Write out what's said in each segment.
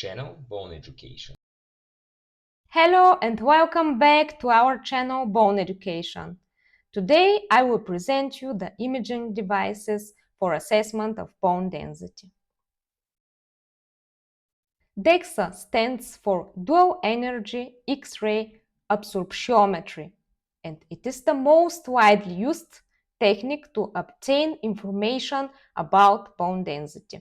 channel Bone Education. Hello and welcome back to our channel Bone Education. Today I will present you the imaging devices for assessment of bone density. DEXA stands for Dual Energy X-ray Absorptiometry, and it is the most widely used technique to obtain information about bone density.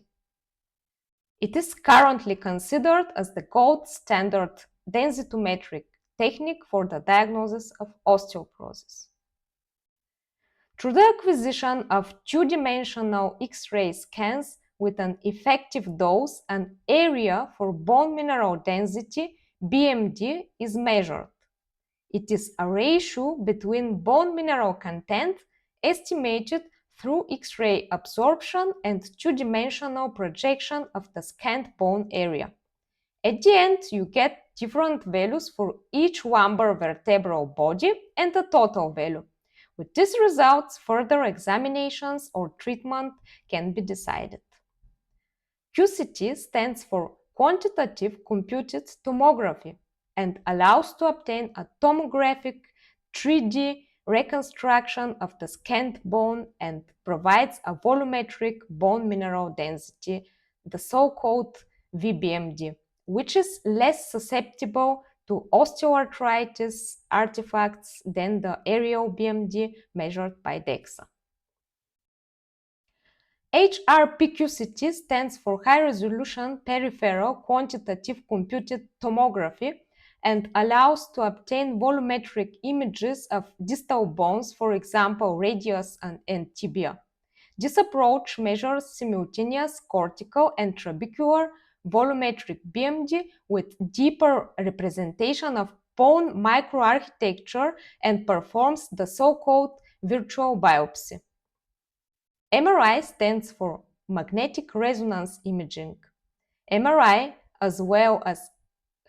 It is currently considered as the gold standard densitometric technique for the diagnosis of osteoporosis. Through the acquisition of two-dimensional X-ray scans with an effective dose and area for bone mineral density, BMD, is measured. It is a ratio between bone mineral content estimated through X-ray absorption and two-dimensional projection of the scanned bone area. At the end, you get different values for each lumbar vertebral body and a total value. With these results, further examinations or treatment can be decided. QCT stands for Quantitative Computed Tomography and allows to obtain a tomographic 3D reconstruction of the scanned bone and provides a volumetric bone mineral density, the so-called VBMD, which is less susceptible to osteoarthritis artifacts than the aerial BMD measured by DEXA. HRPQCT stands for High Resolution Peripheral Quantitative Computed Tomography and allows to obtain volumetric images of distal bones, for example, radius and tibia. This approach measures simultaneous cortical and trabecular volumetric BMD with deeper representation of bone microarchitecture and performs the so-called virtual biopsy. MRI stands for Magnetic Resonance Imaging. MRI, as well as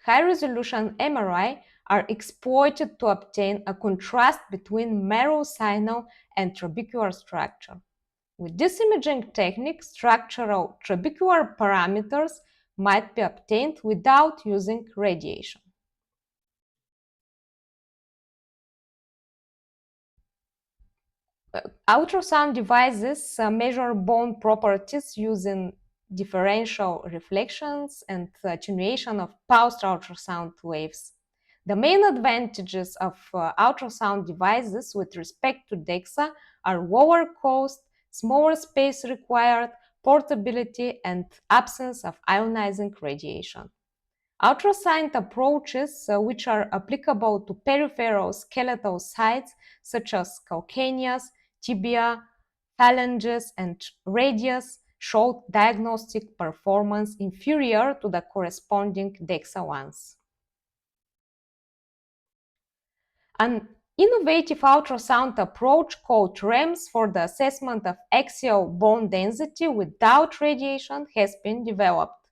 high-resolution MRI, are exploited to obtain a contrast between merosinal and trabecular structure. With this imaging technique, structural trabecular parameters might be obtained without using radiation. Ultrasound devices measure bone properties using differential reflections and attenuation of pulsed ultrasound waves. The main advantages of ultrasound devices with respect to DEXA are lower cost, smaller space required, portability, and absence of ionizing radiation. Ultrasound approaches, which are applicable to peripheral skeletal sites such as calcaneus, tibia, phalanges, and radius, showed diagnostic performance inferior to the corresponding DEXA ones. An innovative ultrasound approach called REMS for the assessment of axial bone density without radiation has been developed.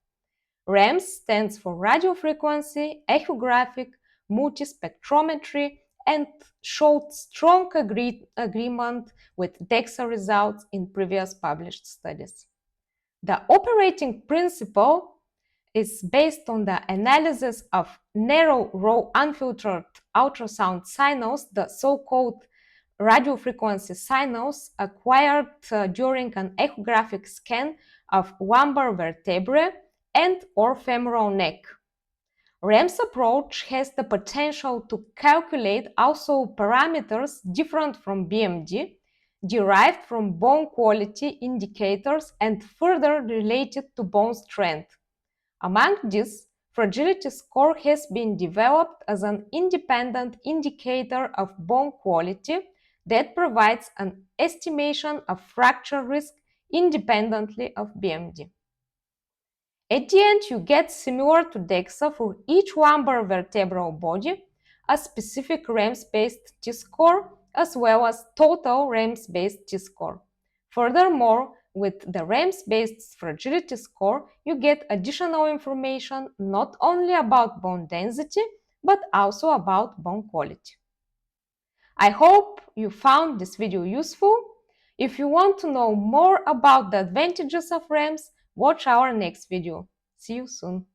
REMS stands for radiofrequency, echographic, multispectrometry, and showed strong agreement with DEXA results in previous published studies. The operating principle is based on the analysis of narrow row unfiltered ultrasound signals, the so-called radiofrequency signals acquired during an echographic scan of lumbar vertebrae and/or femoral neck. REMS approach has the potential to calculate also parameters different from BMD, derived from bone quality indicators and further related to bone strength. Among these, fragility score has been developed as an independent indicator of bone quality that provides an estimation of fracture risk independently of BMD. At the end, you get, similar to DEXA for each lumbar vertebral body, a specific REMS-based T-score as well as total REMS-based T-score. Furthermore, with the REMS-based fragility score, you get additional information not only about bone density, but also about bone quality. I hope you found this video useful. If you want to know more about the advantages of REMS, watch our next video. See you soon.